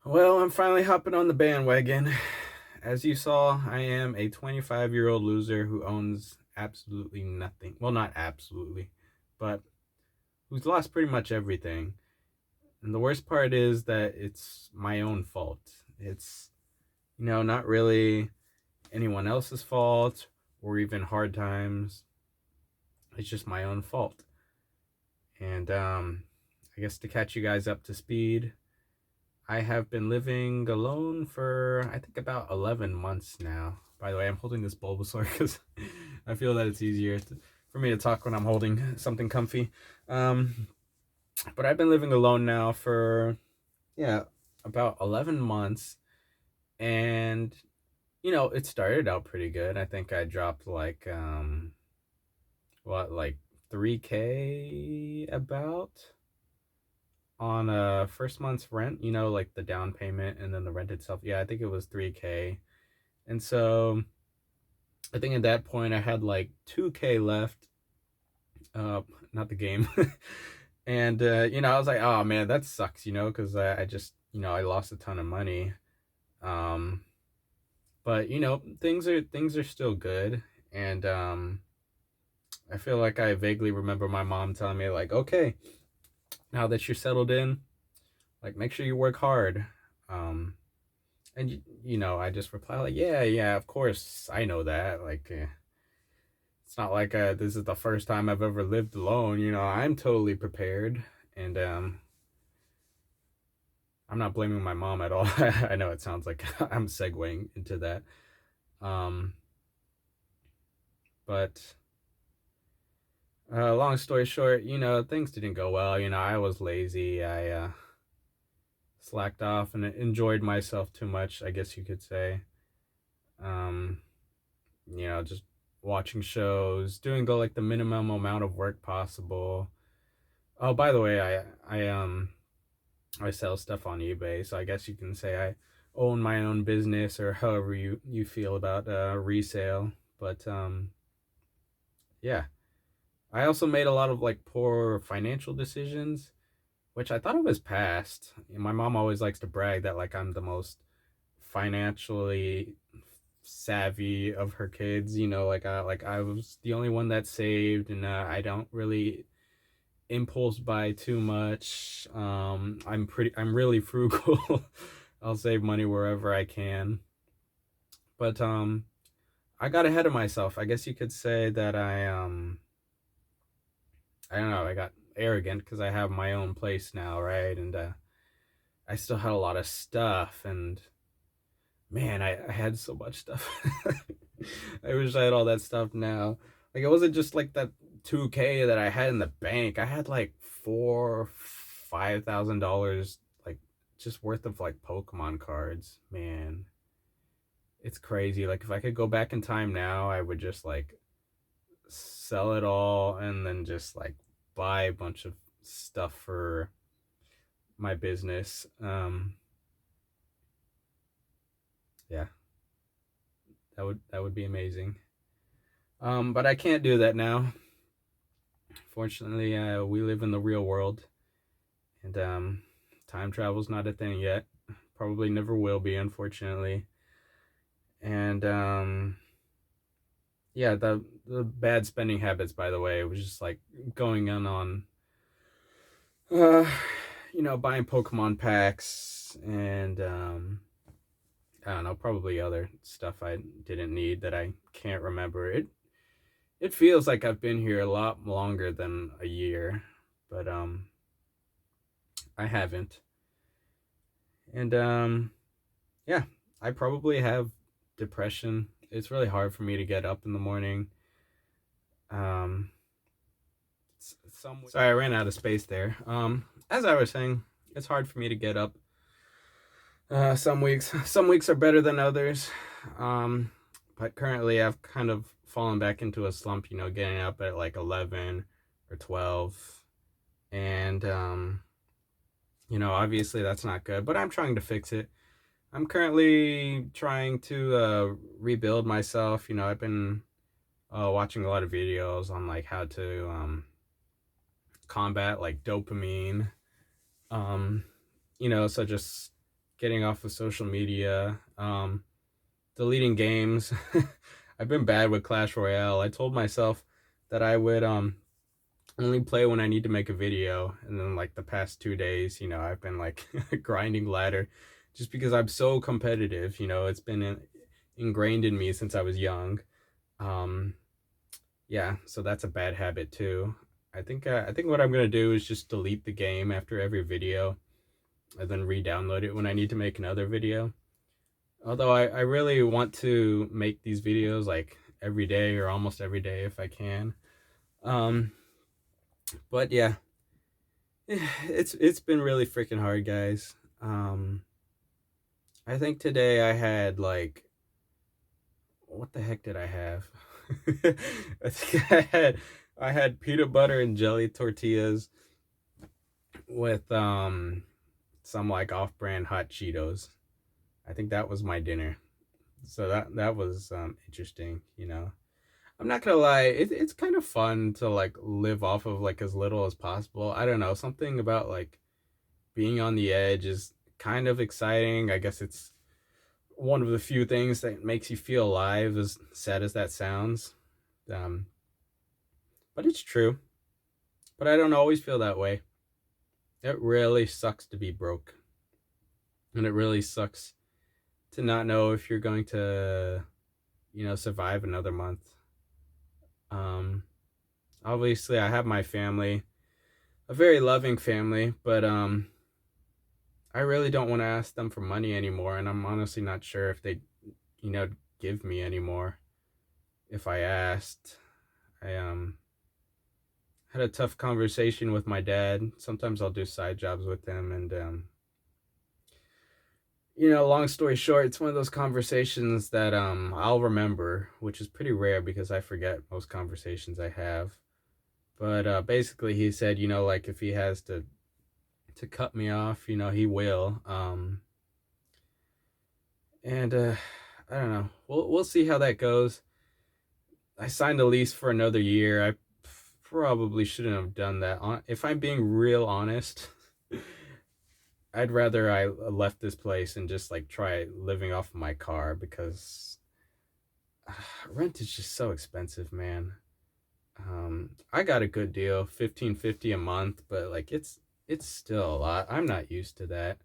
Well, I'm finally hopping on the bandwagon. As you saw, I am a 25-year-old loser who owns absolutely nothing. Well, not absolutely, but who's lost pretty much everything. And the worst part is that it's my own fault. It's, not really anyone else's fault or even hard times. It's just my own fault. And I guess to catch you guys up to speed, I have been living alone for I think about 11 months now. By the way, I'm holding this Bulbasaur because I feel that it's easier for me to talk when I'm holding something comfy. Um, but I've been living alone now for, yeah, about 11 months. And, it started out pretty good. I think I dropped like 3K about on first month's rent, like the down payment and then the rent itself. Yeah, I think it was 3K. And so I think at that point I had like 2K left. Uh Not the game. And I was like, oh man, that sucks, because I just, I lost a ton of money. Um but things are still good. And I feel like I vaguely remember my mom telling me like, okay, now that you're settled in, like make sure you work hard. Um And I just reply like, yeah, yeah, of course, I know that. Like, it's not like this is the first time I've ever lived alone. I'm totally prepared, and I'm not blaming my mom at all. I know it sounds like I'm segueing into that, um, but long story short, things didn't go well. I was lazy. I slacked off and enjoyed myself too much, I guess you could say. Um, just watching shows, doing the minimum amount of work possible. Oh, by the way, I sell stuff on eBay, so I guess you can say I own my own business or however you feel about resale. But yeah, I also made a lot of like poor financial decisions, which I thought it was past. My mom always likes to brag that like I'm the most financially savvy of her kids. Like I was the only one that saved, and I don't really impulse buy too much. I'm really frugal. I'll save money wherever I can. But I got ahead of myself. I guess you could say that I don't know, I got arrogant because I have my own place now, right? And I still had a lot of stuff, and man, I had so much stuff. I wish I had all that stuff now. Like it wasn't just like that 2K that I had in the bank. I had like $5,000 like just worth of like Pokemon cards. Man, it's crazy. Like if I could go back in time now, I would just like sell it all and then just like buy a bunch of stuff for my business. Yeah, that would be amazing. But I can't do that now. Fortunately, we live in the real world, and time travel's not a thing yet. Probably never will be, unfortunately. And yeah, the bad spending habits, by the way, was just like going in on, uh, buying Pokemon packs and I don't know, probably other stuff I didn't need that I can't remember. It feels like I've been here a lot longer than a year, but I haven't. And yeah, I probably have depression. It's really hard for me to get up in the morning. Um Sorry, I ran out of space there. As I was saying, it's hard for me to get up. Some weeks are better than others. Um but currently I've kind of fallen back into a slump, getting up at like 11 or 12. And obviously that's not good, but I'm trying to fix it. I'm currently trying to rebuild myself. I've been watching a lot of videos on like how to combat like dopamine. Um, so just getting off of social media, deleting games. I've been bad with Clash Royale. I told myself that I would only play when I need to make a video, and then like the past 2 days, I've been like grinding ladder, just because I'm so competitive. It's been ingrained in me since I was young. Um, yeah, so that's a bad habit too. I think what I'm gonna do is just delete the game after every video, and then re-download it when I need to make another video. Although I really want to make these videos like every day or almost every day if I can. Um, but yeah, it's been really freaking hard, guys. I think today I had like, what the heck did I have? I think I had peanut butter and jelly tortillas with some like off-brand hot Cheetos. I think that was my dinner. So that was interesting. I'm not gonna lie, it's kind of fun to like live off of like as little as possible. I don't know, something about like being on the edge is kind of exciting. I guess it's one of the few things that makes you feel alive, as sad as that sounds. Um, but it's true. But I don't always feel that way. It really sucks to be broke. And it really sucks to not know if you're going to, survive another month. Um, Obviously, I have my family, a very loving family, but I really don't want to ask them for money anymore. And I'm honestly not sure if they, you know, give me anymore if I asked. I had a tough conversation with my dad. Sometimes I'll do side jobs with him, and long story short, it's one of those conversations that I'll remember, which is pretty rare because I forget most conversations I have. But basically, he said, like if he has to cut me off, he will. And I don't know. We'll see how that goes. I signed a lease for another year. I probably shouldn't have done that. If I'm being real honest, I'd rather I left this place and just like try living off of my car, because rent is just so expensive, man. I got a good deal, 15.50 a month, but like it's still a lot. I'm not used to that.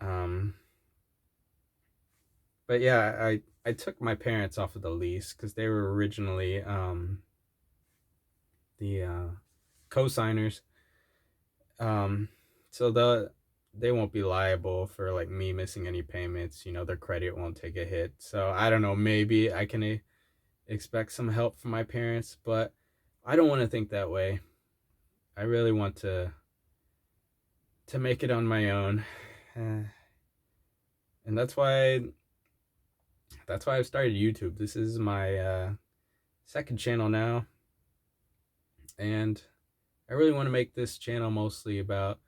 Um, but yeah, I took my parents off of the lease because they were originally the co-signers. Um, so they won't be liable for like me missing any payments. Their credit won't take a hit. So I don't know. Maybe I can expect some help from my parents, but I don't want to think that way. I really want to make it on my own. And that's why I've started YouTube. This is my second channel now, and I really want to make this channel mostly about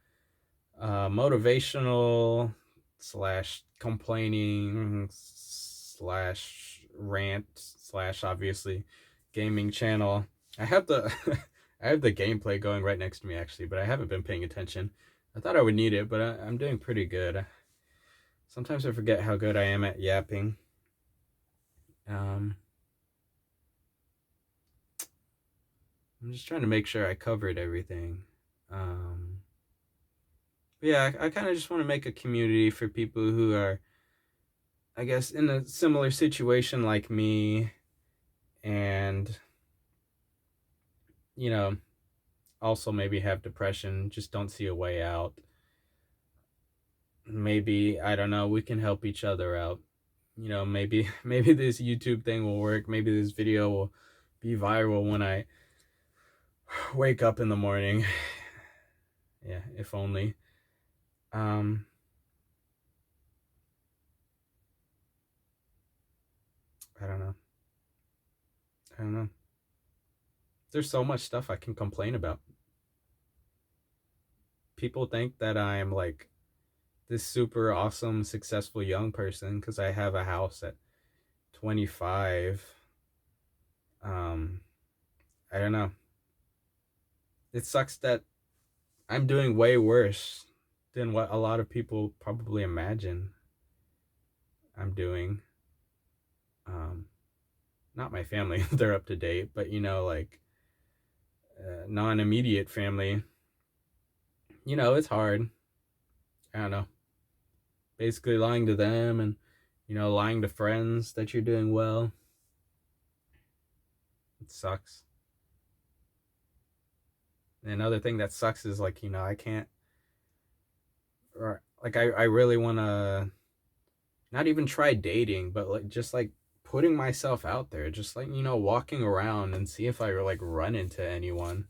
motivational slash complaining slash rant slash obviously gaming channel. I have the I have the gameplay going right next to me actually, but I haven't been paying attention. I thought I would need it, but I'm doing pretty good. Sometimes I forget how good I am at yapping. Um, I'm just trying to make sure I covered everything. Um, but yeah, I kind of just want to make a community for people who are, I guess, in a similar situation like me, and you know, also maybe have depression, just don't see a way out. Maybe, I don't know, we can help each other out. Maybe maybe this YouTube thing will work. Maybe this video will be viral when I wake up in the morning. Yeah, if only. Um, I don't know. I don't know. There's so much stuff I can complain about. People think that I'm like this super awesome, successful young person because I have a house at 25. Um, I don't know. It sucks that I'm doing way worse than what a lot of people probably imagine I'm doing. Um, Not my family, they're up to date, but like non immediate family, it's hard. I don't know. Basically, lying to them and, lying to friends that you're doing well. It sucks. And another thing that sucks is like, I can't, or like, I really want to not even try dating, but like, just like putting myself out there, just like, walking around and see if I like run into anyone.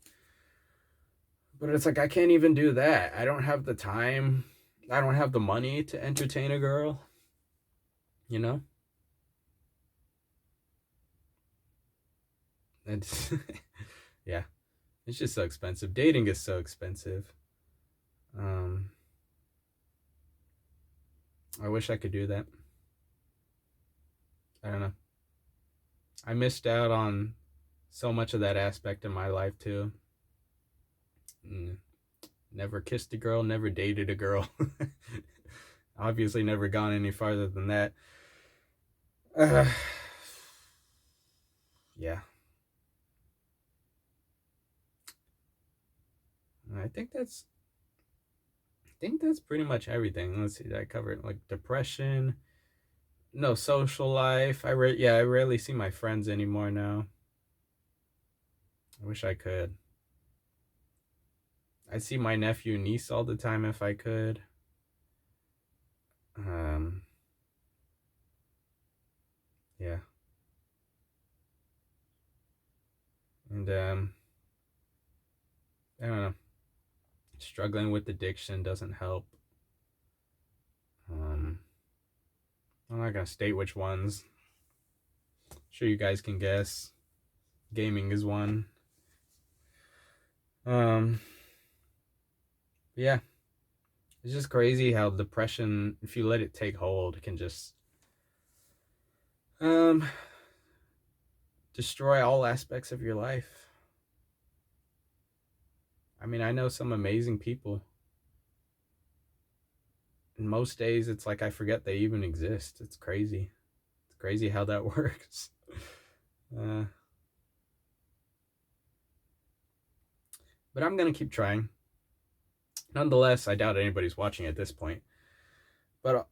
But it's like, I can't even do that. I don't have the time. I don't have the money to entertain a girl, you know? It's, yeah, it's just so expensive. Dating is so expensive. Um, I wish I could do that. I don't know. I missed out on so much of that aspect in my life too. Mm, never kissed a girl, never dated a girl. Obviously, never gone any farther than that. Uh, yeah, I think that's pretty much everything. Let's see, I covered like depression, no social life. I rarely see my friends anymore now. I wish I could. I see my nephew and niece all the time if I could. Um, yeah, and I don't know. Struggling with addiction doesn't help. Um, I'm not gonna state which ones. I'm sure you guys can guess. Gaming is one. Um, yeah, it's just crazy how depression, if you let it take hold, can just um destroy all aspects of your life. I mean, I know some amazing people. And most days, it's like I forget they even exist. It's crazy. It's crazy how that works. Uh, but I'm gonna keep trying. Nonetheless, I doubt anybody's watching at this point. But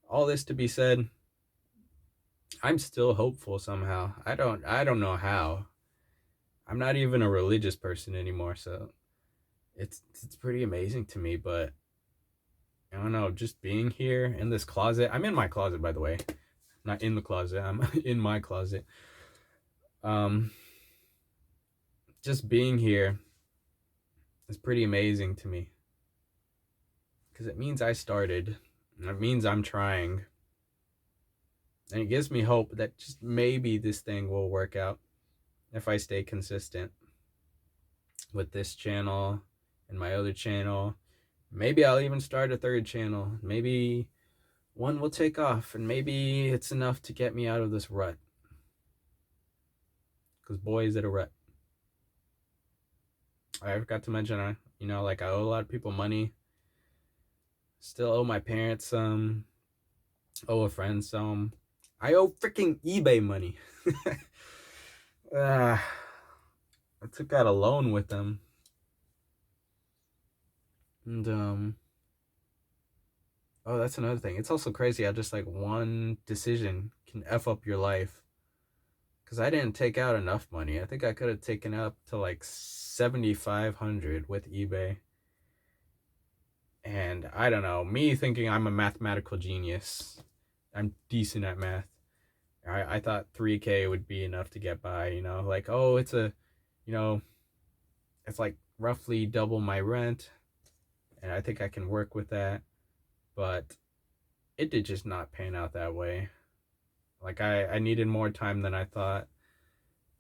all this to be said, I'm still hopeful somehow. I don't know how. I'm not even a religious person anymore, so it's pretty amazing to me, but I don't know, just being here in this closet. I'm in my closet, by the way. Not in the closet. I'm in my closet. Um just being here is pretty amazing to me because it means I started. And it means I'm trying. And it gives me hope that just maybe this thing will work out if I stay consistent with this channel and my other channel. Maybe I'll even start a third channel. Maybe one will take off, and maybe it's enough to get me out of this rut. Because boy, is it a rut. I forgot to mention, like I owe a lot of people money. Still owe my parents some. Owe a friend some. I owe freaking eBay money. I took out a loan with them. And oh, that's another thing. It's also crazy how just like one decision can F up your life. Because I didn't take out enough money. I think I could have taken up to like 7,500 with eBay. And I don't know, me thinking I'm a mathematical genius. I'm decent at math. I thought 3K would be enough to get by, like, oh, you know, it's like roughly double my rent. And I think I can work with that. But it did just not pan out that way. Like I needed more time than I thought.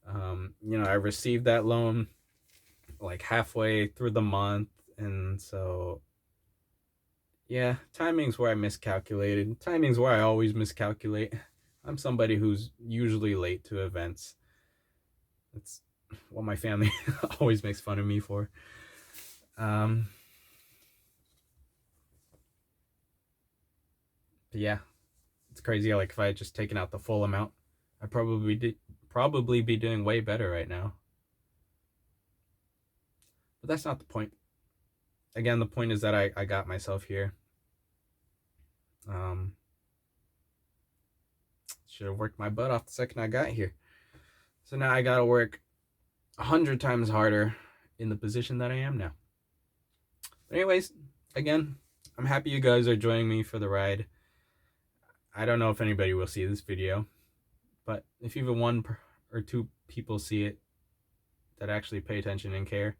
I received that loan like halfway through the month, and so yeah, timing's where I miscalculated. Timing's where I always miscalculate. I'm somebody who's usually late to events. That's what my family always makes fun of me for. Um, But yeah, it's crazy. Like if I had just taken out the full amount, I'd probably be doing way better right now. But that's not the point. Again, the point is that I got myself here. Um, should have worked my butt off the second I got here. So now I gotta work 100 times harder in the position that I am now. But anyways, again, I'm happy you guys are joining me for the ride. I don't know if anybody will see this video, but if even one or two people see it that actually pay attention and care,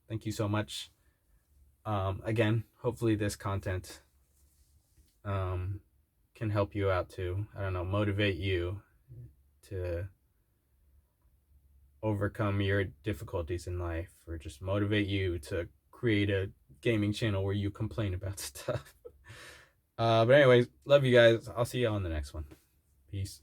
thank you so much. Again, hopefully this content can help you out too. I don't know, motivate you to overcome your difficulties in life, or just motivate you to create a gaming channel where you complain about stuff. But anyways, love you guys. I'll see you on the next one. Peace.